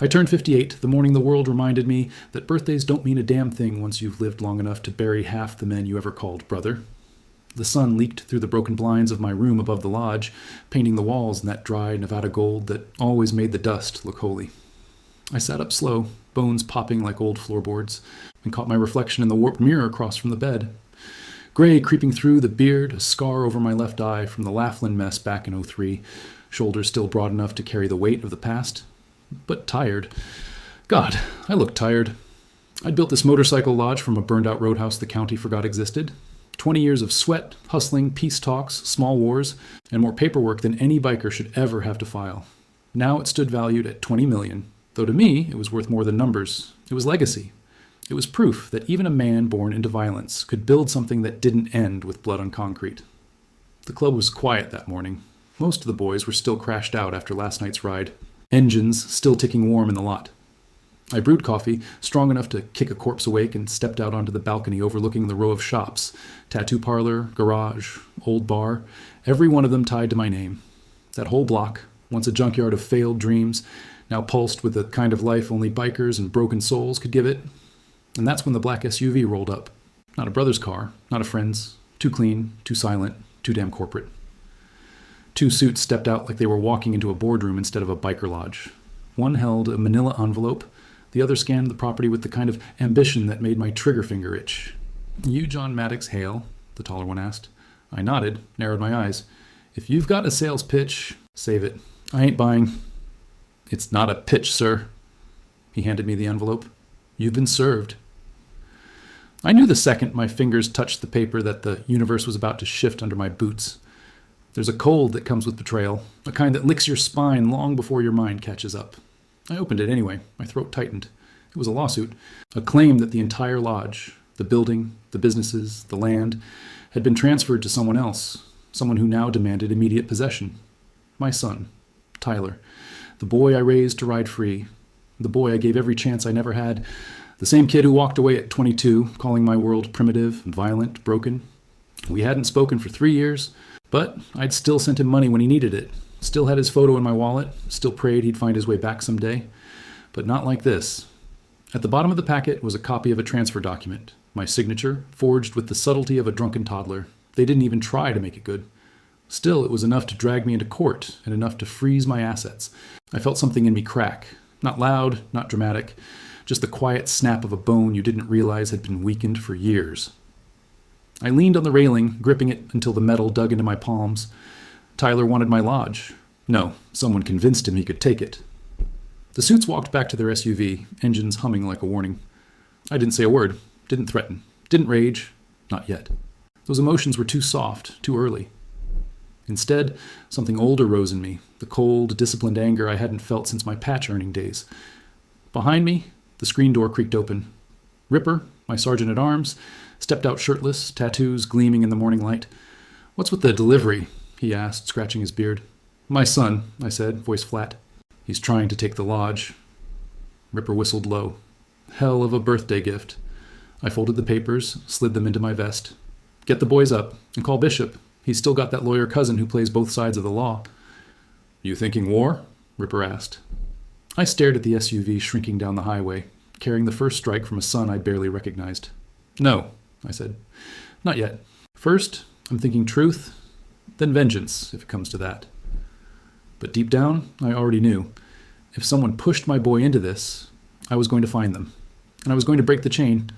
I turned 58, the morning the world reminded me that birthdays don't mean a damn thing once you've lived long enough to bury half the men you ever called brother. The sun leaked through the broken blinds of my room above the lodge, painting the walls in that dry Nevada gold that always made the dust look holy. I sat up slow, bones popping like old floorboards, and caught my reflection in the warped mirror across from the bed. Gray creeping through the beard, a scar over my left eye from the Laughlin mess back in '03, shoulders still broad enough to carry the weight of the past. But tired. God, I looked tired. I'd built this motorcycle lodge from a burned-out roadhouse the county forgot existed. 20 years of sweat, hustling, peace talks, small wars, and more paperwork than any biker should ever have to file. Now it stood valued at $20 million, though to me it was worth more than numbers. It was legacy. It was proof that even a man born into violence could build something that didn't end with blood on concrete. The club was quiet that morning. Most of the boys were still crashed out after last night's ride. Engines still ticking warm in the lot. I brewed coffee, strong enough to kick a corpse awake, and stepped out onto the balcony overlooking the row of shops. Tattoo parlor, garage, old bar, every one of them tied to my name. That whole block, once a junkyard of failed dreams, now pulsed with the kind of life only bikers and broken souls could give it. And that's when the black SUV rolled up. Not a brother's car, not a friend's. Too clean, too silent, too damn corporate. 2 suits stepped out like they were walking into a boardroom instead of a biker lodge. One held a manila envelope. The other scanned the property with the kind of ambition that made my trigger finger itch. "You John Maddox Hale?" the taller one asked. I nodded, narrowed my eyes. "If you've got a sales pitch, save it. I ain't buying." "It's not a pitch, sir." He handed me the envelope. "You've been served." I knew the second my fingers touched the paper that the universe was about to shift under my boots. There's a cold that comes with betrayal, a kind that licks your spine long before your mind catches up. I opened it anyway. My throat tightened. It was a lawsuit, a claim that the entire lodge, the building, the businesses, the land, had been transferred to someone else, someone who now demanded immediate possession. My son, Tyler, the boy I raised to ride free, the boy I gave every chance I never had, the same kid who walked away at 22, calling my world primitive, violent, broken. We hadn't spoken for 3 years, but I'd still sent him money when he needed it, still had his photo in my wallet, still prayed he'd find his way back someday. But not like this. At the bottom of the packet was a copy of a transfer document, my signature, forged with the subtlety of a drunken toddler. They didn't even try to make it good. Still, it was enough to drag me into court and enough to freeze my assets. I felt something in me crack. Not loud, not dramatic, just the quiet snap of a bone you didn't realize had been weakened for years. I leaned on the railing, gripping it until the metal dug into my palms. Tyler wanted my lodge. No, someone convinced him he could take it. The suits walked back to their SUV, engines humming like a warning. I didn't say a word, didn't threaten, didn't rage, not yet. Those emotions were too soft, too early. Instead, something older rose in me, the cold, disciplined anger I hadn't felt since my patch earning days. Behind me, the screen door creaked open. Ripper, my sergeant-at-arms, stepped out shirtless, tattoos gleaming in the morning light. "What's with the delivery?" he asked, scratching his beard. "My son," I said, voice flat. "He's trying to take the lodge." Ripper whistled low. Hell of a birthday gift. I folded the papers, slid them into my vest. "Get the boys up, and call Bishop. He's still got that lawyer cousin who plays both sides of the law." "You thinking war?" Ripper asked. I stared at the SUV shrinking down the highway, carrying the first strike from a son I barely recognized. "No," I said. "Not yet. First, I'm thinking truth, then vengeance, if it comes to that." But deep down, I already knew. If someone pushed my boy into this, I was going to find them. And I was going to break the chain.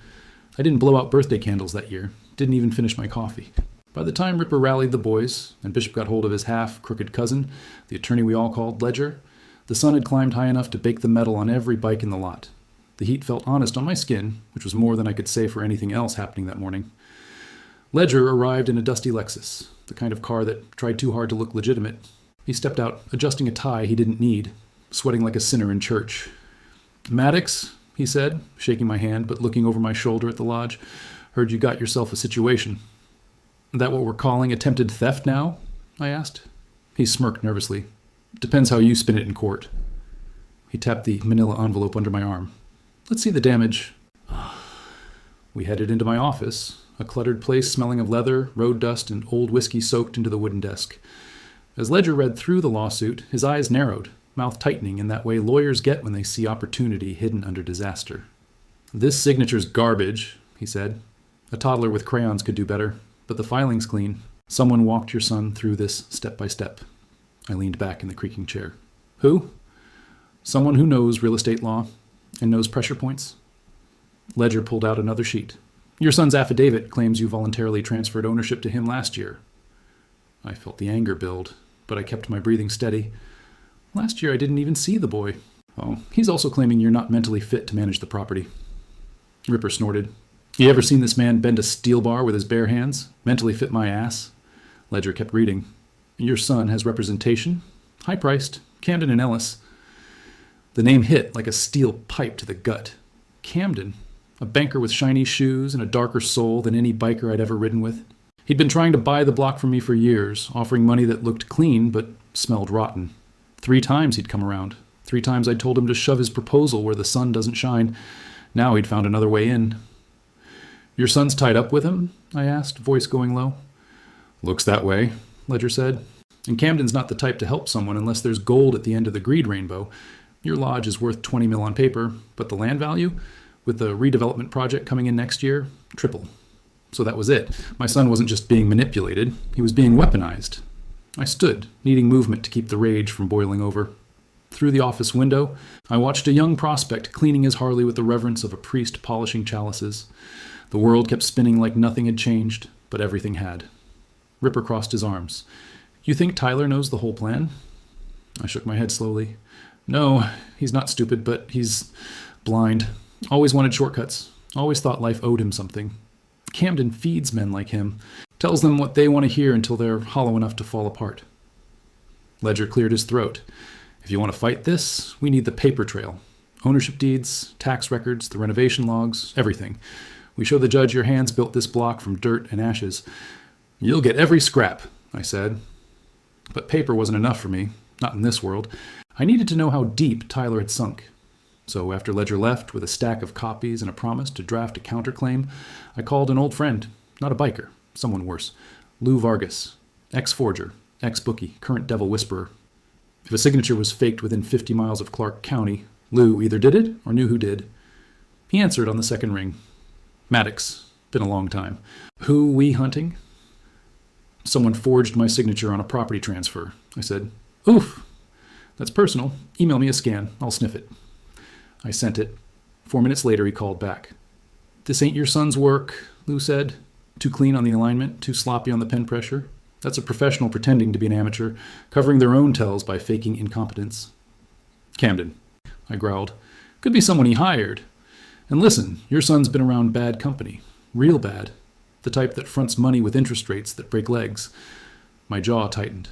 I didn't blow out birthday candles that year. Didn't even finish my coffee. By the time Ripper rallied the boys, and Bishop got hold of his half-crooked cousin, the attorney we all called Ledger, the sun had climbed high enough to bake the metal on every bike in the lot. The heat felt honest on my skin, which was more than I could say for anything else happening that morning. Ledger arrived in a dusty Lexus, the kind of car that tried too hard to look legitimate. He stepped out, adjusting a tie he didn't need, sweating like a sinner in church. "Maddox," he said, shaking my hand but looking over my shoulder at the lodge, "heard you got yourself a situation." "That what we're calling attempted theft now?" I asked. He smirked nervously. "Depends how you spin it in court." He tapped the manila envelope under my arm. "Let's see the damage." We headed into my office, a cluttered place smelling of leather, road dust, and old whiskey soaked into the wooden desk. As Ledger read through the lawsuit, his eyes narrowed. mouth tightening in that way lawyers get when they see opportunity hidden under disaster. "This signature's garbage," he said. "A toddler with crayons could do better, but the filing's clean. Someone walked your son through this step by step." I leaned back in the creaking chair. "Who?" "Someone who knows real estate law and knows pressure points." Ledger pulled out another sheet. "Your son's affidavit claims you voluntarily transferred ownership to him last year." I felt the anger build, but I kept my breathing steady. "Last year I didn't even see the boy." "Oh, he's also claiming you're not mentally fit to manage the property." Ripper snorted. "You ever seen this man bend a steel bar with his bare hands? Mentally fit my ass?" Ledger kept reading. "Your son has representation. High-priced. Camden and Ellis." The name hit like a steel pipe to the gut. Camden, a banker with shiny shoes and a darker soul than any biker I'd ever ridden with. He'd been trying to buy the block from me for years, offering money that looked clean but smelled rotten. 3 times he'd come around. 3 times I'd told him to shove his proposal where the sun doesn't shine. Now he'd found another way in. "Your son's tied up with him?" I asked, voice going low. "Looks that way," Ledger said. "And Camden's not the type to help someone unless there's gold at the end of the greed rainbow. Your lodge is worth 20 mil on paper, but the land value, with the redevelopment project coming in next year, triple. So that was it. My son wasn't just being manipulated, he was being weaponized." I stood, needing movement to keep the rage from boiling over. Through the office window, I watched a young prospect cleaning his Harley with the reverence of a priest polishing chalices. The world kept spinning like nothing had changed, but everything had. Ripper crossed his arms. "You think Tyler knows the whole plan?" I shook my head slowly. "No, he's not stupid, but he's blind. Always wanted shortcuts. Always thought life owed him something. Camden feeds men like him. Tells them what they want to hear until they're hollow enough to fall apart." Ledger cleared his throat. "If you want to fight this, we need the paper trail. Ownership deeds, tax records, the renovation logs, everything. We show the judge your hands built this block from dirt and ashes." "You'll get every scrap," I said. But paper wasn't enough for me, not in this world. I needed to know how deep Tyler had sunk. So after Ledger left with a stack of copies and a promise to draft a counterclaim, I called an old friend, not a biker, someone worse, Lou Vargas, ex-forger, ex-bookie, current devil whisperer. If a signature was faked within 50 miles of Clark County, Lou either did it or knew who did. He answered on the second ring. "Maddox, been a long time. Who we hunting?" "Someone forged my signature on a property transfer," I said. "Oof. That's personal. Email me a scan. I'll sniff it." I sent it. 4 minutes later, he called back. "This ain't your son's work," Lou said. "Too clean on the alignment, too sloppy on the pen pressure. That's a professional pretending to be an amateur, covering their own tells by faking incompetence." "Camden," I growled. "Could be someone he hired. And listen, your son's been around bad company. Real bad. The type that fronts money with interest rates that break legs." My jaw tightened.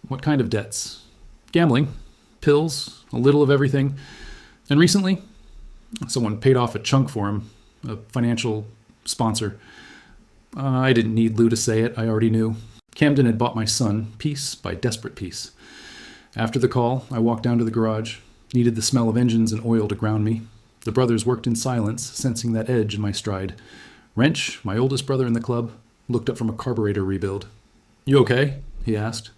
"What kind of debts?" "Gambling. Pills. A little of everything. And recently, someone paid off a chunk for him. A financial sponsor." I didn't need Lou to say it. I already knew. Camden had bought my son, piece by desperate piece. After the call, I walked down to the garage. Needed the smell of engines and oil to ground me. The brothers worked in silence, sensing that edge in my stride. Wrench, my oldest brother in the club, looked up from a carburetor rebuild. "You okay?" he asked.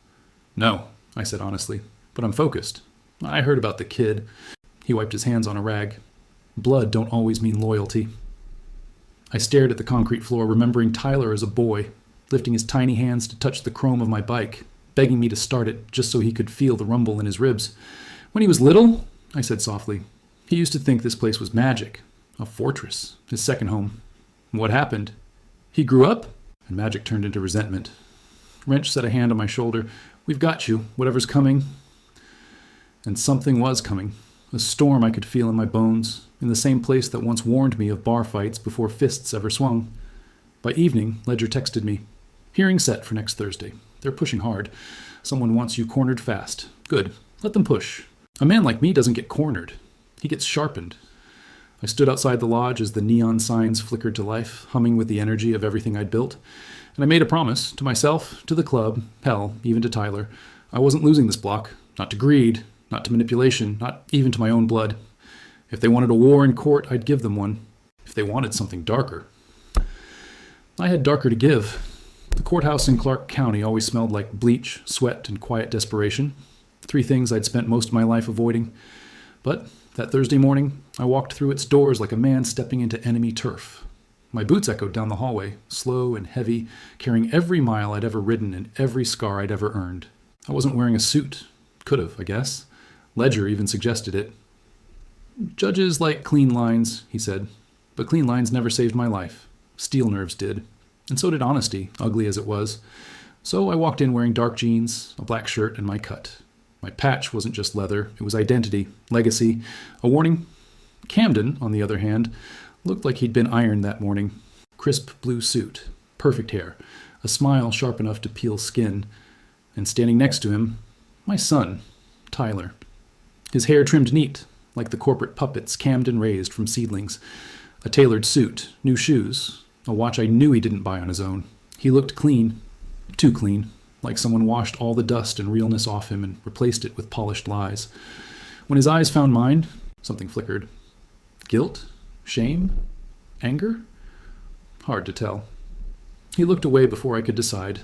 "No," I said honestly, "but I'm focused. I heard about the kid." He wiped his hands on a rag. "Blood don't always mean loyalty." I stared at the concrete floor, remembering Tyler as a boy, lifting his tiny hands to touch the chrome of my bike, begging me to start it just so he could feel the rumble in his ribs. "When he was little," I said softly, "he used to think this place was magic, a fortress, his second home. What happened? He grew up?" And magic turned into resentment. Wrench set a hand on my shoulder. "We've got you, whatever's coming." And something was coming. A storm I could feel in my bones, in the same place that once warned me of bar fights before fists ever swung. By evening, Ledger texted me. "Hearing set for next Thursday. They're pushing hard. Someone wants you cornered fast. Good. Let them push. A man like me doesn't get cornered. He gets sharpened." I stood outside the lodge as the neon signs flickered to life, humming with the energy of everything I'd built. And I made a promise, to myself, to the club, hell, even to Tyler. I wasn't losing this block. Not to greed, not to manipulation, not even to my own blood. If they wanted a war in court, I'd give them one. If they wanted something darker. I had darker to give. The courthouse in Clark County always smelled like bleach, sweat, and quiet desperation. 3 things I'd spent most of my life avoiding. But that Thursday morning, I walked through its doors like a man stepping into enemy turf. My boots echoed down the hallway, slow and heavy, carrying every mile I'd ever ridden and every scar I'd ever earned. I wasn't wearing a suit. Could have, I guess. Ledger even suggested it. "Judges like clean lines," he said. "But clean lines never saved my life. Steel nerves did. And so did honesty, ugly as it was. So I walked in wearing dark jeans, a black shirt, and my cut. My patch wasn't just leather. It was identity, legacy, a warning. Camden, on the other hand, looked like he'd been ironed that morning. Crisp blue suit, perfect hair, a smile sharp enough to peel skin. And standing next to him, my son, Tyler. His hair trimmed neat, like the corporate puppets Camden raised from seedlings. A tailored suit, new shoes, a watch I knew he didn't buy on his own. He looked clean, too clean, like someone washed all the dust and realness off him and replaced it with polished lies. When his eyes found mine, something flickered. Guilt? Shame? Anger? Hard to tell. He looked away before I could decide.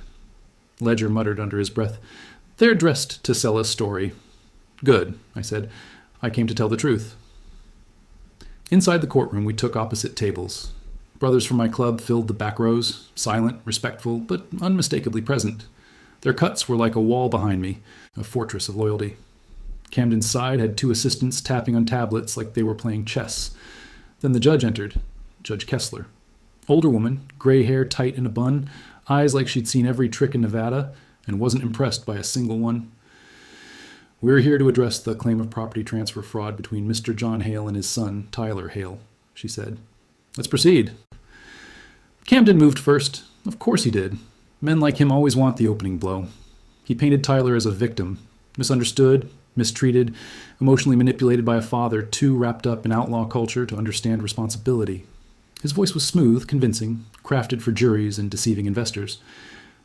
Ledger muttered under his breath, "They're dressed to sell a story." "Good," I said. "I came to tell the truth." Inside the courtroom, we took opposite tables. Brothers from my club filled the back rows, silent, respectful, but unmistakably present. Their cuts were like a wall behind me, a fortress of loyalty. Camden's side had 2 assistants tapping on tablets like they were playing chess. Then the judge entered, Judge Kessler. Older woman, gray hair tight in a bun, eyes like she'd seen every trick in Nevada and wasn't impressed by a single one. "We're here to address the claim of property transfer fraud between Mr. John Hale and his son, Tyler Hale," she said. "Let's proceed." Camden moved first. Of course he did. Men like him always want the opening blow. He painted Tyler as a victim, misunderstood, mistreated, emotionally manipulated by a father too wrapped up in outlaw culture to understand responsibility. His voice was smooth, convincing, crafted for juries and deceiving investors.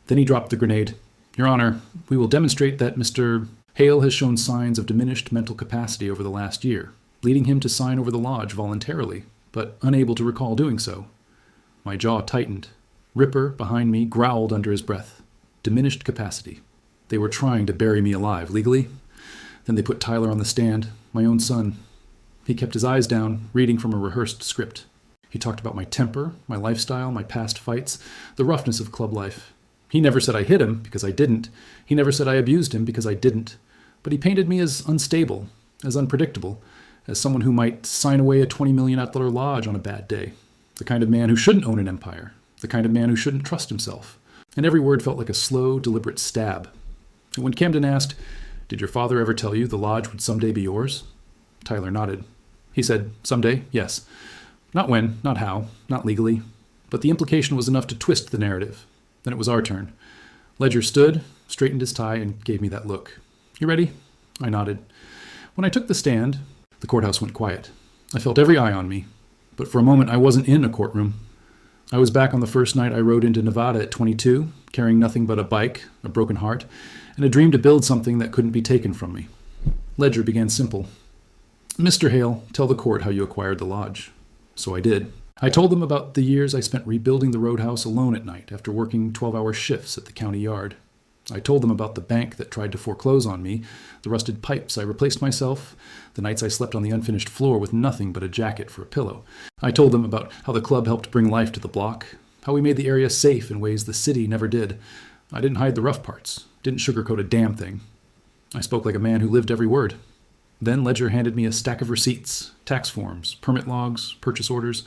Then he dropped the grenade. "Your Honor, we will demonstrate that Mr. Hale has shown signs of diminished mental capacity over the last year, leading him to sign over the lodge voluntarily, but unable to recall doing so." My jaw tightened. Ripper, behind me, growled under his breath. Diminished capacity. They were trying to bury me alive, legally. Then they put Tyler on the stand, my own son. He kept his eyes down, reading from a rehearsed script. He talked about my temper, my lifestyle, my past fights, the roughness of club life. He never said I hit him, because I didn't. He never said I abused him, because I didn't. But he painted me as unstable, as unpredictable, as someone who might sign away a $20 million lodge on a bad day. The kind of man who shouldn't own an empire. The kind of man who shouldn't trust himself. And every word felt like a slow, deliberate stab. And when Camden asked, "Did your father ever tell you the lodge would someday be yours?" Tyler nodded. He said, "Someday, yes. Not when, not how, not legally. But the implication was enough to twist the narrative. Then it was our turn." Ledger stood, straightened his tie, and gave me that look. "You ready?" I nodded. When I took the stand, the courthouse went quiet. I felt every eye on me. But for a moment, I wasn't in a courtroom. I was back on the first night I rode into Nevada at 22, carrying nothing but a bike, a broken heart, and a dream to build something that couldn't be taken from me. Ledger began simple. "Mr. Hale, tell the court how you acquired the lodge." So I did. I told them about the years I spent rebuilding the roadhouse alone at night after working 12-hour shifts at the county yard. I told them about the bank that tried to foreclose on me, the rusted pipes I replaced myself, the nights I slept on the unfinished floor with nothing but a jacket for a pillow. I told them about how the club helped bring life to the block, how we made the area safe in ways the city never did. I didn't hide the rough parts, didn't sugarcoat a damn thing. I spoke like a man who lived every word. Then Ledger handed me a stack of receipts, tax forms, permit logs, purchase orders,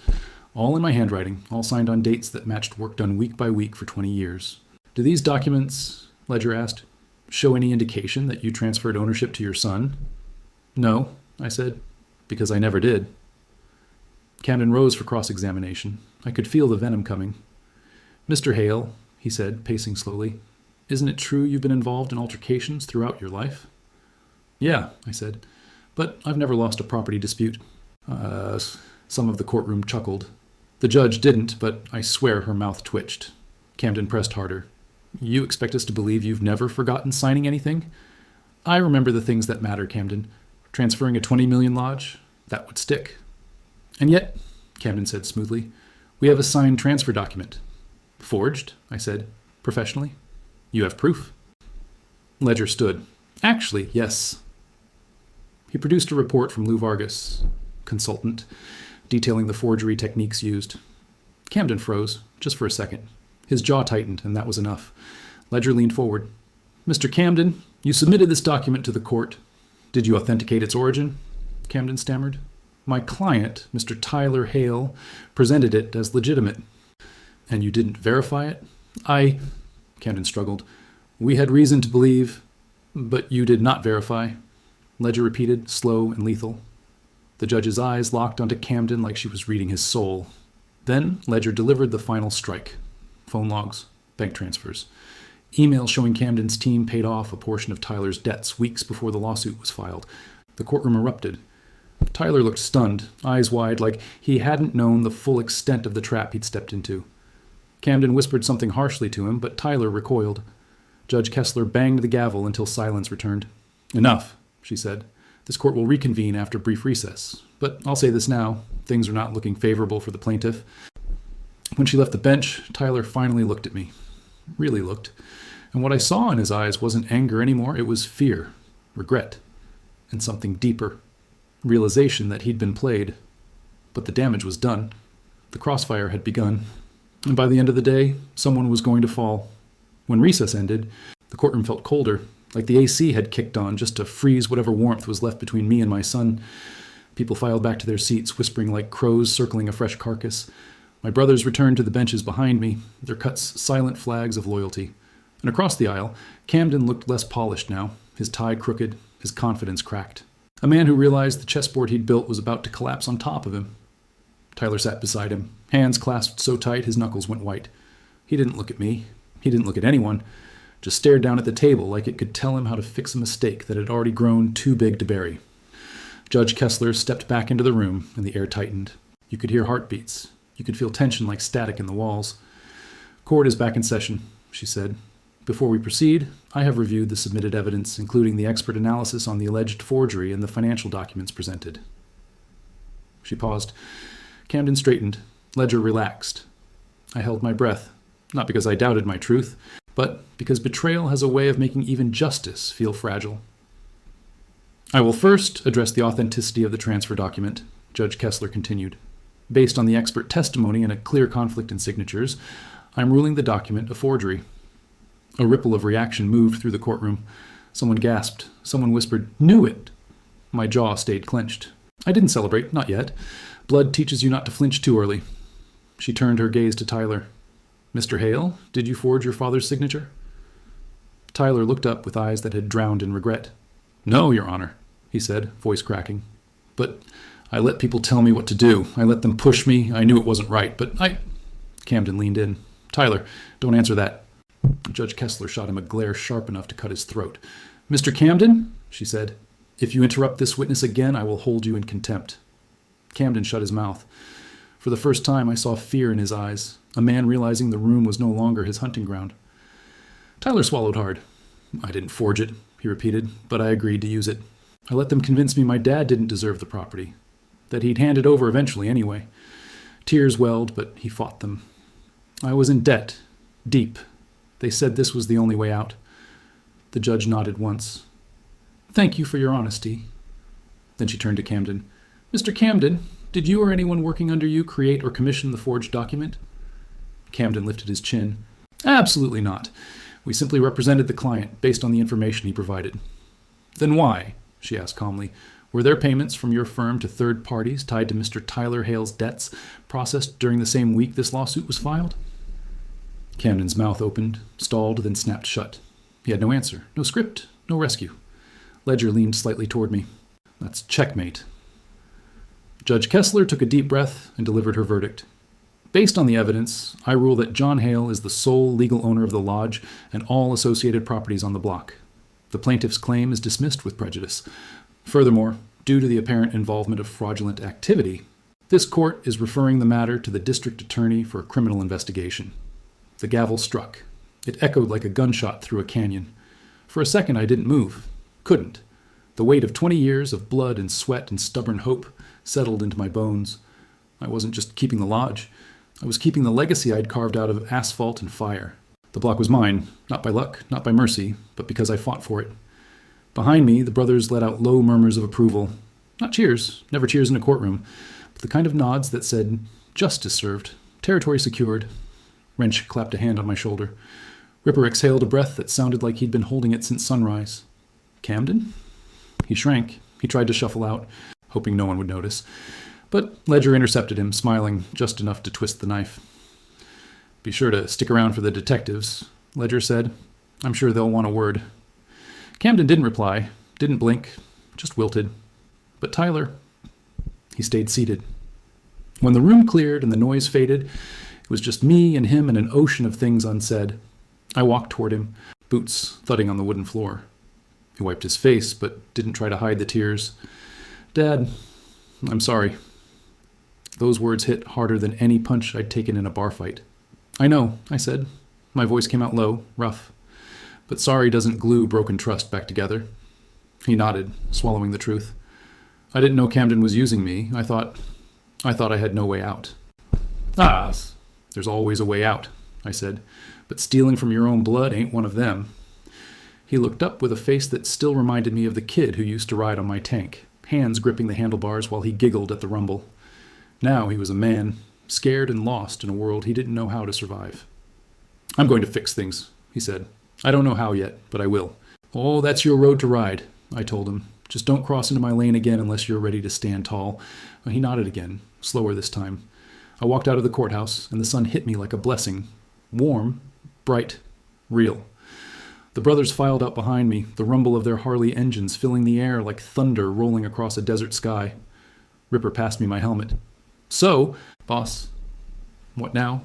all in my handwriting, all signed on dates that matched work done week by week for 20 years. "Do these documents," Ledger asked, "show any indication that you transferred ownership to your son?" "No," I said, "because I never did." Camden rose for cross-examination. I could feel the venom coming. "Mr. Hale," he said, pacing slowly, "isn't it true you've been involved in altercations throughout your life?" "Yeah," I said, "but I've never lost a property dispute." Some of the courtroom chuckled. The judge didn't, but I swear her mouth twitched. Camden pressed harder. "You expect us to believe you've never forgotten signing anything?" "I remember the things that matter, Camden. Transferring a $20 million lodge? That would stick." "And yet," Camden said smoothly, "we have a signed transfer document." "Forged?" I said, professionally. "You have proof." Ledger stood. Actually, yes. He produced a report from Lou Vargas, consultant, detailing the forgery techniques used. Camden froze, just for a second. His jaw tightened, and that was enough. Ledger leaned forward. Mr. Camden, you submitted this document to the court. Did you authenticate its origin? Camden stammered. My client, Mr. Tyler Hale, presented it as legitimate. And you didn't verify it? Camden struggled. We had reason to believe, but you did not verify. Ledger repeated, slow and lethal. The judge's eyes locked onto Camden like she was reading his soul. Then Ledger delivered the final strike. Phone logs, bank transfers. Emails showing Camden's team paid off a portion of Tyler's debts weeks before the lawsuit was filed. The courtroom erupted. Tyler looked stunned, eyes wide, like he hadn't known the full extent of the trap he'd stepped into. Camden whispered something harshly to him, but Tyler recoiled. Judge Kessler banged the gavel until silence returned. Enough, she said. This court will reconvene after brief recess. But I'll say this now. Things are not looking favorable for the plaintiff. When she left the bench, Tyler finally looked at me. Really looked. And what I saw in his eyes wasn't anger anymore. It was fear, regret, and something deeper. Realization that he'd been played. But the damage was done. The crossfire had begun. And by the end of the day, someone was going to fall. When recess ended, the courtroom felt colder, like the AC had kicked on just to freeze whatever warmth was left between me and my son. People filed back to their seats, whispering like crows circling a fresh carcass. My brothers returned to the benches behind me, their cuts silent flags of loyalty. And across the aisle, Camden looked less polished now, his tie crooked, his confidence cracked. A man who realized the chessboard he'd built was about to collapse on top of him. Tyler sat beside him, hands clasped so tight his knuckles went white. He didn't look at me. He didn't look at anyone. Just stared down at the table like it could tell him how to fix a mistake that had already grown too big to bury. Judge Kessler stepped back into the room, and the air tightened. You could hear heartbeats. You could feel tension like static in the walls. Court is back in session, she said. Before we proceed, I have reviewed the submitted evidence, including the expert analysis on the alleged forgery and the financial documents presented. She paused. Camden straightened. Ledger relaxed. I held my breath, not because I doubted my truth, but because betrayal has a way of making even justice feel fragile. I will first address the authenticity of the transfer document, Judge Kessler continued. Based on the expert testimony and a clear conflict in signatures, I'm ruling the document a forgery. A ripple of reaction moved through the courtroom. Someone gasped. Someone whispered, "Knew it!" My jaw stayed clenched. I didn't celebrate, not yet. Blood teaches you not to flinch too early. She turned her gaze to Tyler. Mr. Hale, did you forge your father's signature? Tyler looked up with eyes that had drowned in regret. No, Your Honor, he said, voice cracking. But I let people tell me what to do. I let them push me. I knew it wasn't right, but Camden leaned in. Tyler, don't answer that. Judge Kessler shot him a glare sharp enough to cut his throat. Mr. Camden, she said, if you interrupt this witness again, I will hold you in contempt. Camden shut his mouth. For the first time, I saw fear in his eyes, a man realizing the room was no longer his hunting ground. Tyler swallowed hard. I didn't forge it, he repeated, but I agreed to use it. I let them convince me my dad didn't deserve the property, that he'd hand it over eventually anyway. Tears welled, but he fought them. I was in debt, deep. They said this was the only way out. The judge nodded once. Thank you for your honesty. Then she turned to Camden. Mr. Camden, did you or anyone working under you create or commission the forged document? Camden lifted his chin. Absolutely not. We simply represented the client based on the information he provided. Then why, she asked calmly, were there payments from your firm to third parties tied to Mr. Tyler Hale's debts processed during the same week this lawsuit was filed? Camden's mouth opened, stalled, then snapped shut. He had no answer, no script, no rescue. Ledger leaned slightly toward me. That's checkmate. Judge Kessler took a deep breath and delivered her verdict. Based on the evidence, I rule that John Hale is the sole legal owner of the lodge and all associated properties on the block. The plaintiff's claim is dismissed with prejudice. Furthermore, due to the apparent involvement of fraudulent activity, this court is referring the matter to the district attorney for a criminal investigation. The gavel struck. It echoed like a gunshot through a canyon. For a second, I didn't move. Couldn't. The weight of 20 years of blood and sweat and stubborn hope settled into my bones. I wasn't just keeping the lodge. I was keeping the legacy I'd carved out of asphalt and fire. The block was mine, not by luck, not by mercy, but because I fought for it. Behind me, the brothers let out low murmurs of approval. Not cheers, never cheers in a courtroom, but the kind of nods that said, justice served, territory secured. Wrench clapped a hand on my shoulder. Ripper exhaled a breath that sounded like he'd been holding it since sunrise. Camden? He shrank. He tried to shuffle out, hoping no one would notice. But Ledger intercepted him, smiling just enough to twist the knife. Be sure to stick around for the detectives, Ledger said. I'm sure they'll want a word. Camden didn't reply, didn't blink, just wilted. But Tyler, he stayed seated. When the room cleared and the noise faded, it was just me and him and an ocean of things unsaid. I walked toward him, boots thudding on the wooden floor. He wiped his face, but didn't try to hide the tears. Dad, I'm sorry. Those words hit harder than any punch I'd taken in a bar fight. I know, I said. My voice came out low, rough. But sorry doesn't glue broken trust back together. He nodded, swallowing the truth. I didn't know Camden was using me. I thought I had no way out. Ah, there's always a way out, I said. But stealing from your own blood ain't one of them. He looked up with a face that still reminded me of the kid who used to ride on my tank, hands gripping the handlebars while he giggled at the rumble. Now he was a man, scared and lost in a world he didn't know how to survive. I'm going to fix things, he said. I don't know how yet, but I will. Oh, that's your road to ride, I told him. Just don't cross into my lane again unless you're ready to stand tall. He nodded again, slower this time. I walked out of the courthouse, and the sun hit me like a blessing. Warm, bright, real. The brothers filed out behind me, the rumble of their Harley engines filling the air like thunder rolling across a desert sky. Ripper passed me my helmet. So, boss, what now?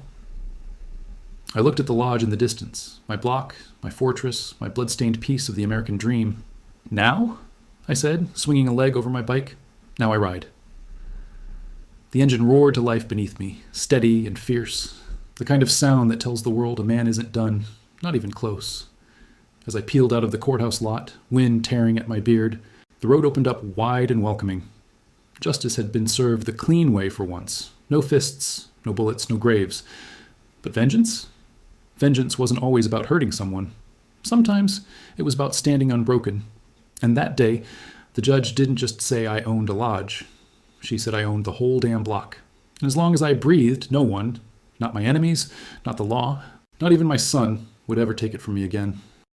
I looked at the lodge in the distance, my block, my fortress, my blood-stained piece of the American dream. Now? I said, swinging a leg over my bike. Now I ride. The engine roared to life beneath me, steady and fierce, the kind of sound that tells the world a man isn't done, not even close. As I peeled out of the courthouse lot, wind tearing at my beard, the road opened up wide and welcoming. Justice had been served the clean way for once. No fists, no bullets, no graves. But vengeance? Vengeance wasn't always about hurting someone. Sometimes it was about standing unbroken. And that day, the judge didn't just say I owned a lodge. She said I owned the whole damn block. And as long as I breathed, no one, not my enemies, not the law, not even my son, would ever take it from me again.